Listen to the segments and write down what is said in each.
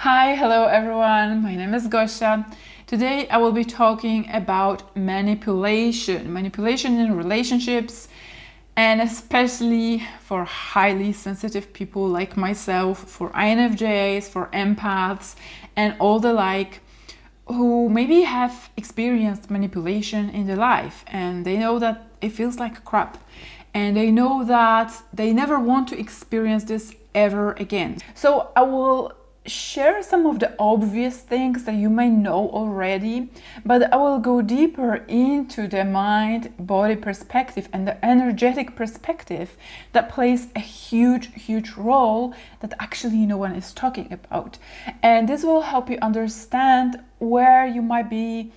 Hi, hello everyone. My name is Gosia. Today I will be talking about manipulation in relationships, and especially for highly sensitive people like myself, for INFJs, for empaths, and all the like, who maybe have experienced manipulation in their life and they know that it feels like crap, and they know that they never want to experience this ever again. So I will share some of the obvious things that you may know already, but I will go deeper into the mind-body perspective and the energetic perspective that plays a huge role that actually no one is talking about. And this will help you understand where you might be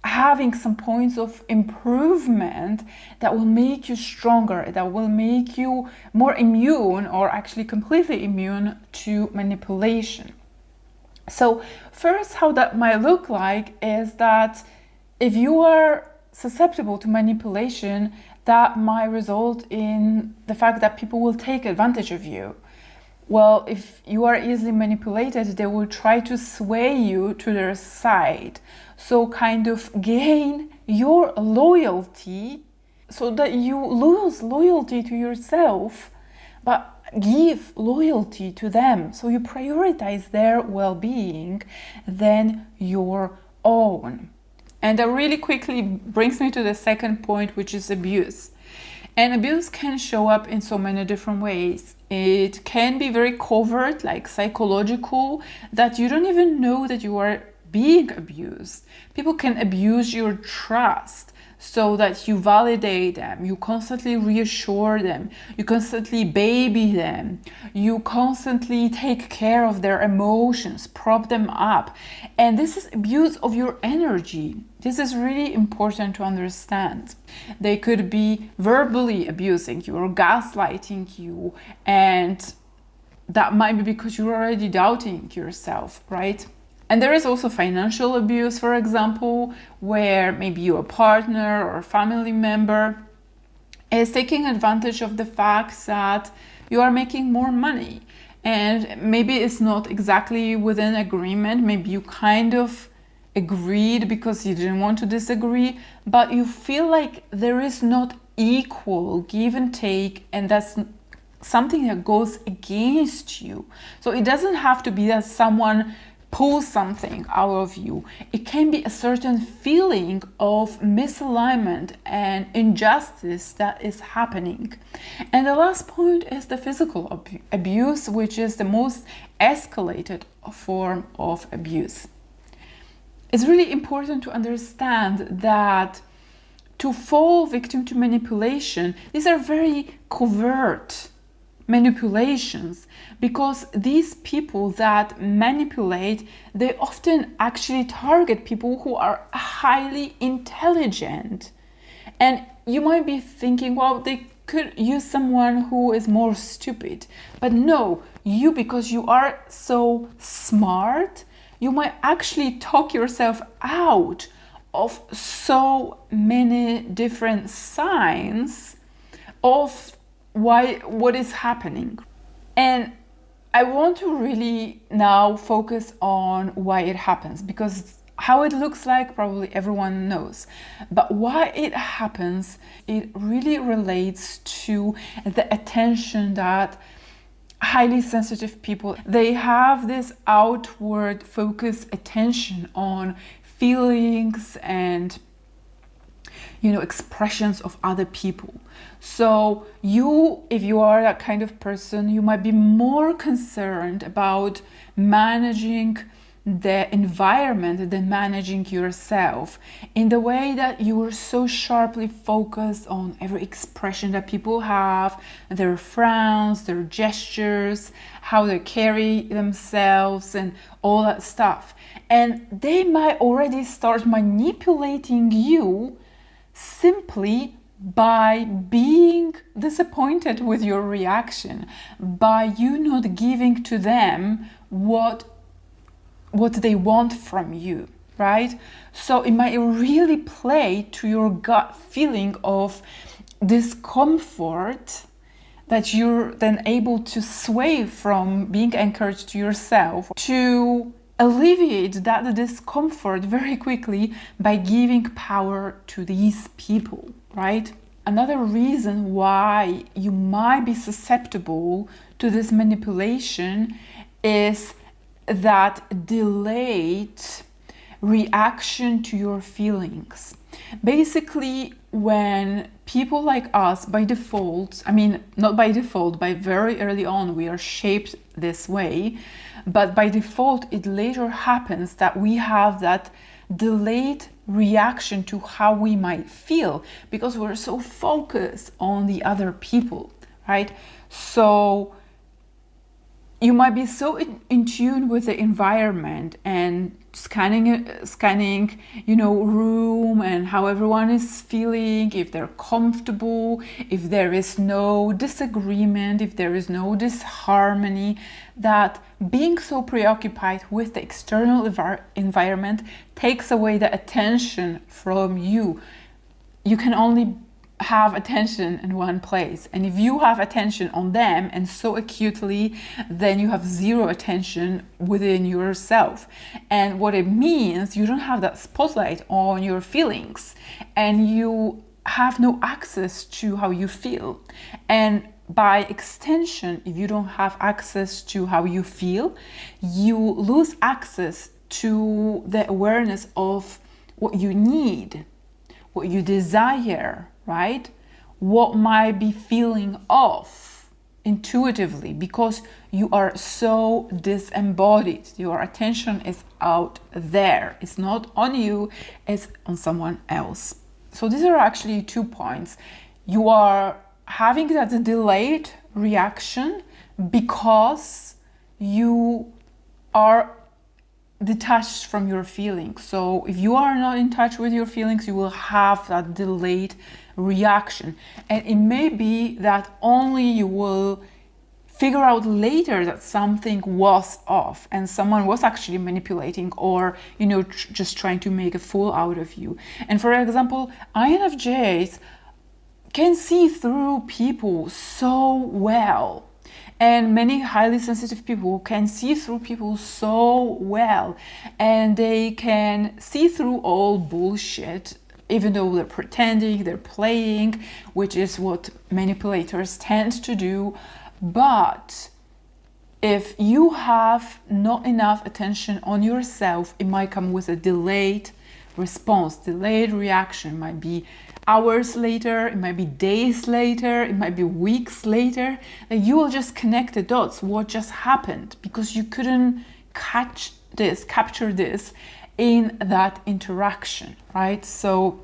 having some points of improvement that will make you stronger, that will make you more immune or actually completely immune to manipulation. So first, how that might look like is that if you are susceptible to manipulation, that might result in the fact that people will take advantage of you. Well, if you are easily manipulated, they will try to sway you to their side. So kind of gain your loyalty so that you lose loyalty to yourself, but give loyalty to them. So you prioritize their well-being than your own. And that really quickly brings me to the second point, which is abuse. And abuse can show up in so many different ways. It can be very covert, like psychological, that you don't even know that you are being abused. People can abuse your trust so that you validate them, you constantly reassure them, you constantly baby them, you constantly take care of their emotions, prop them up. And this is abuse of your energy. This is really important to understand. They could be verbally abusing you or gaslighting you, and that might be because you're already doubting yourself, right? And there is also financial abuse, for example, where maybe your partner or family member is taking advantage of the fact that you are making more money. And maybe it's not exactly within agreement. Maybe you kind of agreed because you didn't want to disagree, but you feel like there is not equal give and take, and that's something that goes against you. So it doesn't have to be that someone pulls something out of you. It can be a certain feeling of misalignment and injustice that is happening. And the last point is the physical abuse, which is the most escalated form of abuse. It's really important to understand that to fall victim to manipulation, these are very covert manipulations, because these people that manipulate, they often actually target people who are highly intelligent. And you might be thinking, well, they could use someone who is more stupid. But no, because you are so smart, you might actually talk yourself out of so many different signs of what is happening. And I want to really now focus on why it happens, because how it looks like probably everyone knows, but why it happens, it really relates to the attention that highly sensitive people, they have this outward focus attention on feelings and expressions of other people. So if you are that kind of person, you might be more concerned about managing the environment than managing yourself, in the way that you are so sharply focused on every expression that people have, their frowns, their gestures, how they carry themselves, and all that stuff. And they might already start manipulating you simply by being disappointed with your reaction, by you not giving to them what they want from you, right? So it might really play to your gut feeling of discomfort that you're then able to sway from being anchored to yourself to alleviate that discomfort very quickly by giving power to these people, right? Another reason why you might be susceptible to this manipulation is that delayed reaction to your feelings. Basically, when people like us, by default, not by default, by very early on, we are shaped this way, but by default, it later happens that we have that delayed reaction to how we might feel because we're so focused on the other people, right? So you might be so in tune with the environment and scanning, room and how everyone is feeling, if they're comfortable, if there is no disagreement, if there is no disharmony, that being so preoccupied with the external environment takes away the attention from you. You can only have attention in one place, and if you have attention on them and so acutely, then you have zero attention within yourself. And what it means, you don't have that spotlight on your feelings and you have no access to how you feel. And by extension, if you don't have access to how you feel, you lose access to the awareness of what you need, what you desire, right? What might be feeling off intuitively because you are so disembodied. Your attention is out there. It's not on you, it's on someone else. So these are actually 2 points. You are having that delayed reaction because you are detached from your feelings. So if you are not in touch with your feelings, you will have that delayed reaction. And it may be that only you will figure out later that something was off and someone was actually manipulating or, just trying to make a fool out of you. And for example, INFJs can see through people so well. And many highly sensitive people can see through people so well, and they can see through all bullshit, even though they're pretending, they're playing, which is what manipulators tend to do. But if you have not enough attention on yourself, it might come with a delayed response, delayed reaction. It might be hours later, it might be days later, it might be weeks later, that you will just connect the dots, what just happened, because you couldn't capture this in that interaction, right? So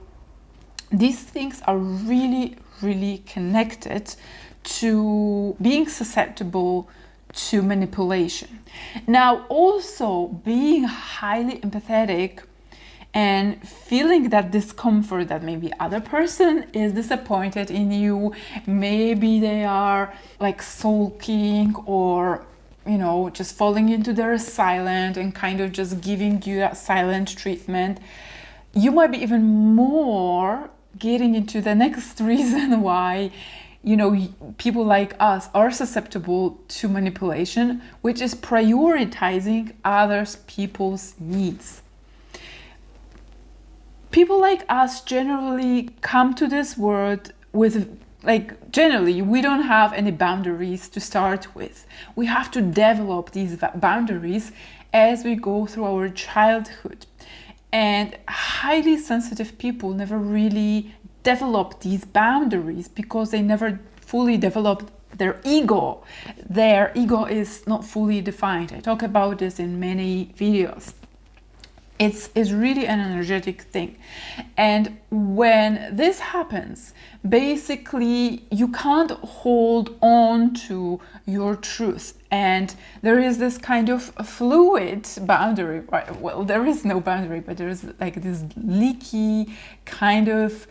these things are really, really connected to being susceptible to manipulation. Now, also being highly empathetic and feeling that discomfort that maybe other person is disappointed in you, maybe they are like sulking or just falling into their silent and kind of just giving you that silent treatment. You might be even more getting into the next reason why people like us are susceptible to manipulation, which is prioritizing other people's needs. People like us generally come to this world with, generally, we don't have any boundaries to start with. We have to develop these boundaries as we go through our childhood. And highly sensitive people never really develop these boundaries because they never fully developed their ego. Their ego is not fully defined. I talk about this in many videos. It's really an energetic thing. And when this happens, basically you can't hold on to your truth. And there is this kind of fluid boundary. Right? Well, there is no boundary, but there is like this leaky kind of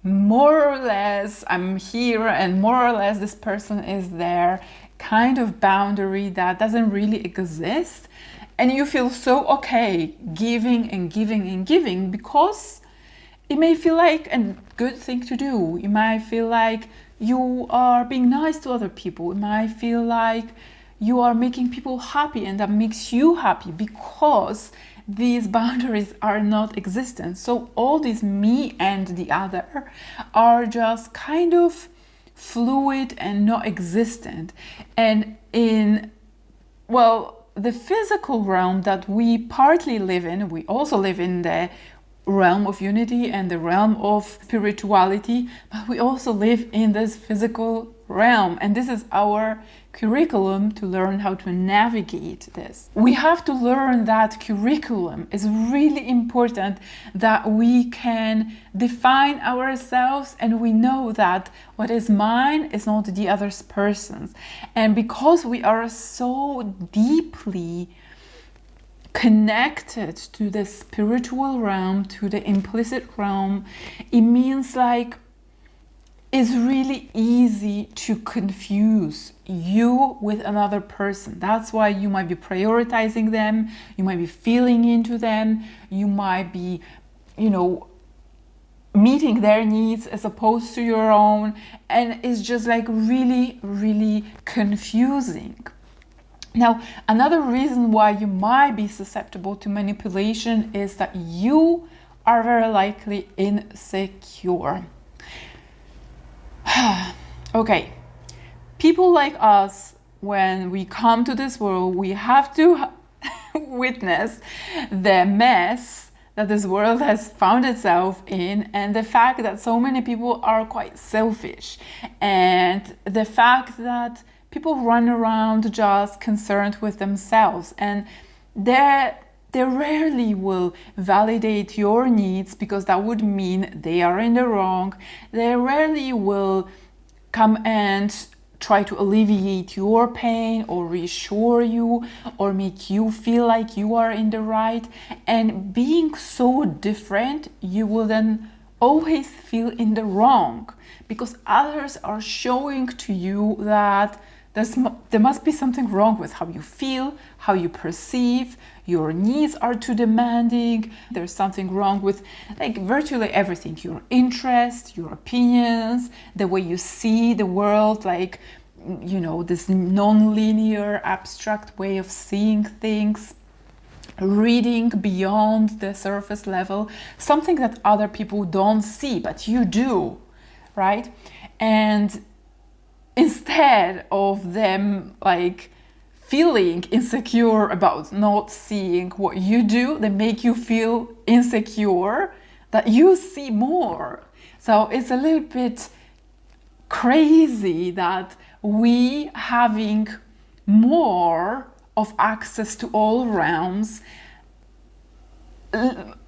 more or less I'm here and more or less this person is there kind of boundary that doesn't really exist. And you feel so okay giving and giving and giving because it may feel like a good thing to do. You might feel like you are being nice to other people. It might feel like you are making people happy, and that makes you happy because these boundaries are not existent. So all this me and the other are just kind of fluid and not existent. And in, well, the physical realm that we partly live in, we also live in the realm of unity and the realm of spirituality, but we also live in this physical realm, and this is our curriculum to learn how to navigate this. We have to learn that curriculum. Is really important that we can define ourselves and we know that what is mine is not the other person's. And because we are so deeply connected to the spiritual realm, to the implicit realm, it means like it's really easy to confuse you with another person. That's why you might be prioritizing them, you might be feeling into them, you might be, meeting their needs as opposed to your own, and it's just like really, really confusing. Now, another reason why you might be susceptible to manipulation is that you are very likely insecure. Okay, people like us, when we come to this world, we have to witness the mess that this world has found itself in, and the fact that so many people are quite selfish, and the fact that people run around just concerned with themselves, and they rarely will validate your needs because that would mean they are in the wrong. They rarely will come and try to alleviate your pain or reassure you or make you feel like you are in the right. And being so different, you will then always feel in the wrong because others are showing to you that there must be something wrong with how you feel, how you perceive, your needs are too demanding, there's something wrong with like virtually everything, your interests, your opinions, the way you see the world, like, this non-linear, abstract way of seeing things, reading beyond the surface level, something that other people don't see, but you do, right? And instead of them like feeling insecure about not seeing what you do, they make you feel insecure that you see more. So it's a little bit crazy that we having more of access to all realms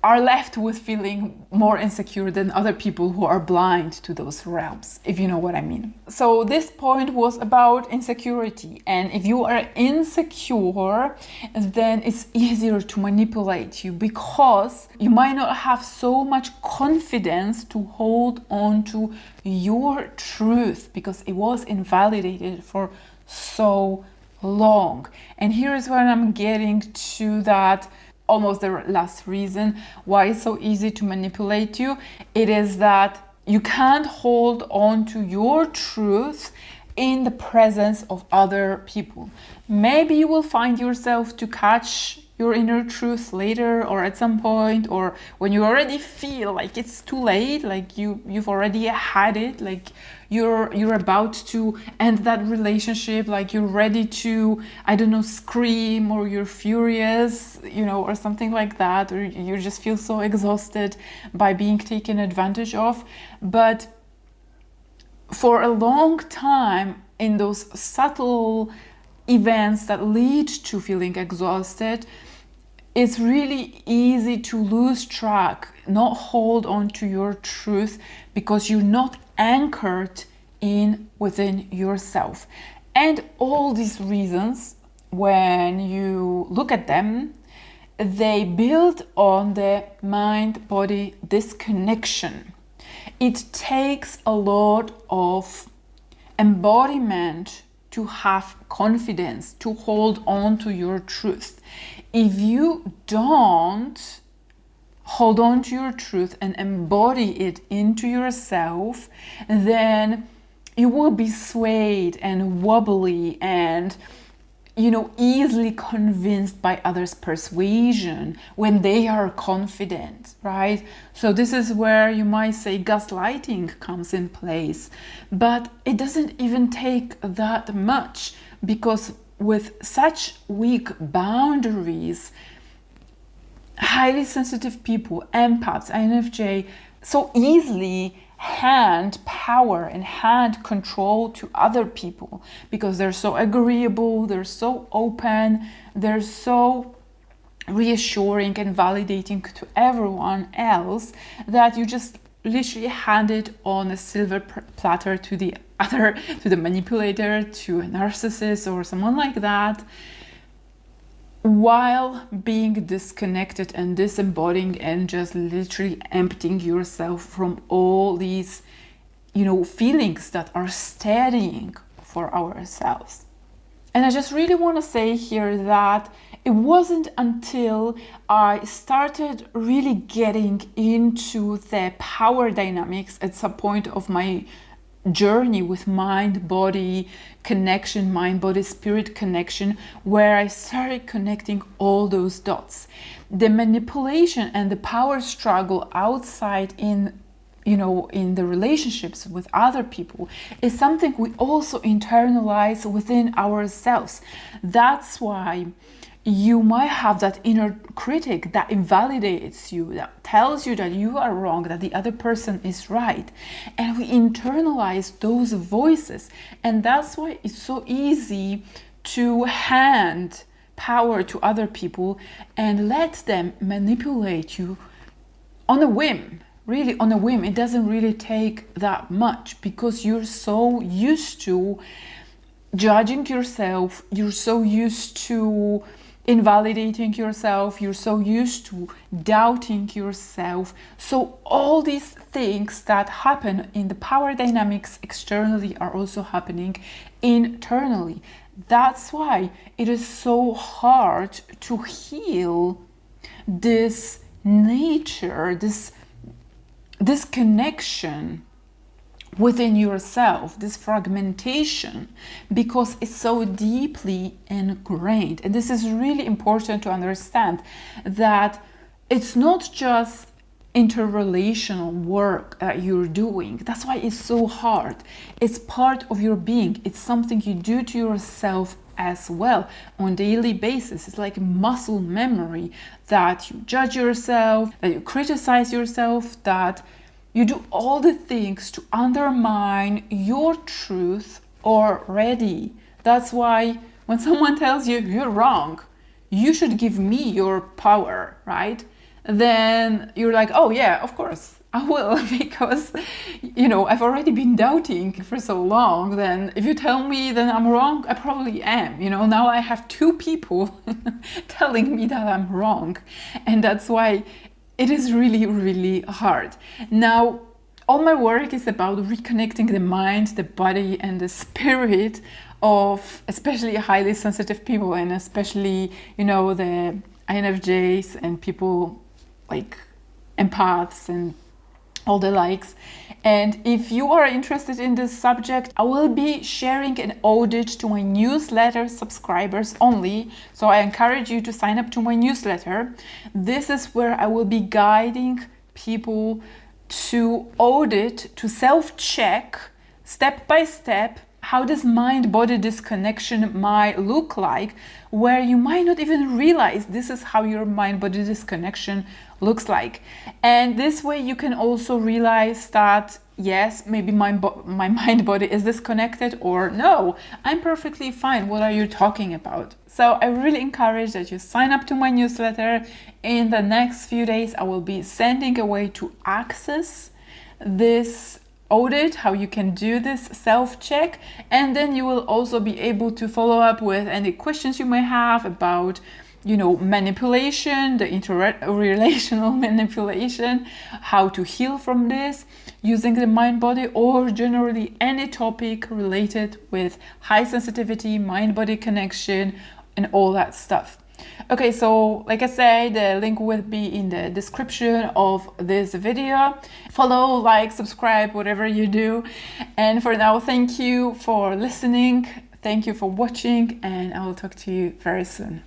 are left with feeling more insecure than other people who are blind to those realms, if you know what I mean. So this point was about insecurity, and if you are insecure, then it's easier to manipulate you because you might not have so much confidence to hold on to your truth because it was invalidated for so long. And here is where I'm getting to that almost the last reason why it's so easy to manipulate you. It is that you can't hold on to your truth in the presence of other people. Maybe you will find yourself to catch your inner truth later or at some point, or when you already feel like it's too late, like you've already had it, like you're about to end that relationship, like you're ready to, I don't know, scream, or you're furious, or something like that, or you just feel so exhausted by being taken advantage of. But for a long time, in those subtle events that lead to feeling exhausted, it's really easy to lose track, not hold on to your truth because you're not anchored within yourself. And all these reasons, when you look at them, they build on the mind-body disconnection. It takes a lot of embodiment to have confidence, to hold on to your truth. If you don't hold on to your truth and embody it into yourself, then you will be swayed and wobbly and easily convinced by others' persuasion when they are confident, right? So this is where you might say gaslighting comes in place, but it doesn't even take that much, because with such weak boundaries, highly sensitive people, empaths, INFJ, so easily hand power and hand control to other people, because they're so agreeable, they're so open, they're so reassuring and validating to everyone else, that you just literally hand it on a silver platter to the other, to the manipulator, to a narcissist or someone like that, while being disconnected and disembodying and just literally emptying yourself from all these, feelings that are steadying for ourselves. And I just really want to say here that it wasn't until I started really getting into the power dynamics at some point of my journey with mind-body connection, mind-body-spirit connection, where I started connecting all those dots. The manipulation and the power struggle outside in the relationships with other people is something we also internalize within ourselves. That's why you might have that inner critic that invalidates you, that tells you that you are wrong, that the other person is right. And we internalize those voices. And that's why it's so easy to hand power to other people and let them manipulate you on a whim. Really, on a whim. It doesn't really take that much, because you're so used to judging yourself, you're so used to invalidating yourself, you're so used to doubting yourself. So all these things that happen in the power dynamics externally are also happening internally. That's why it is so hard to heal this nature, this connection within yourself, this fragmentation, because it's so deeply ingrained. And this is really important to understand, that it's not just interrelational work that you're doing. That's why it's so hard. It's part of your being. It's something you do to yourself as well on a daily basis. It's like muscle memory, that you judge yourself, that you criticize yourself, that you do all the things to undermine your truth already. That's why when someone tells you you're wrong, you should give me your power, right? Then you're like, oh yeah, of course I will, because I've already been doubting for so long. Then if you tell me then I'm wrong, I probably am. Now I have two people telling me that I'm wrong. And that's why it is really, really hard. Now, all my work is about reconnecting the mind, the body, and the spirit of especially highly sensitive people, and especially, the INFJs and people like empaths and all the likes. And if you are interested in this subject, I will be sharing an audit to my newsletter subscribers only. So I encourage you to sign up to my newsletter. This is where I will be guiding people to audit, to self-check step by step how this mind-body disconnection might look like, where you might not even realize this is how your mind-body disconnection looks like. And this way you can also realize that, yes, maybe my mind-body is disconnected, or no, I'm perfectly fine. What are you talking about? So I really encourage that you sign up to my newsletter. In the next few days, I will be sending a way to access this audit, how you can do this self-check, and then you will also be able to follow up with any questions you may have about manipulation, the interrelational manipulation, how to heal from this using the mind body, or generally any topic related with high sensitivity, mind body connection, and all that stuff. Okay, so like I said, the link will be in the description of this video. Follow, like, subscribe, whatever you do. And for now, thank you for listening. Thank you for watching, and I will talk to you very soon.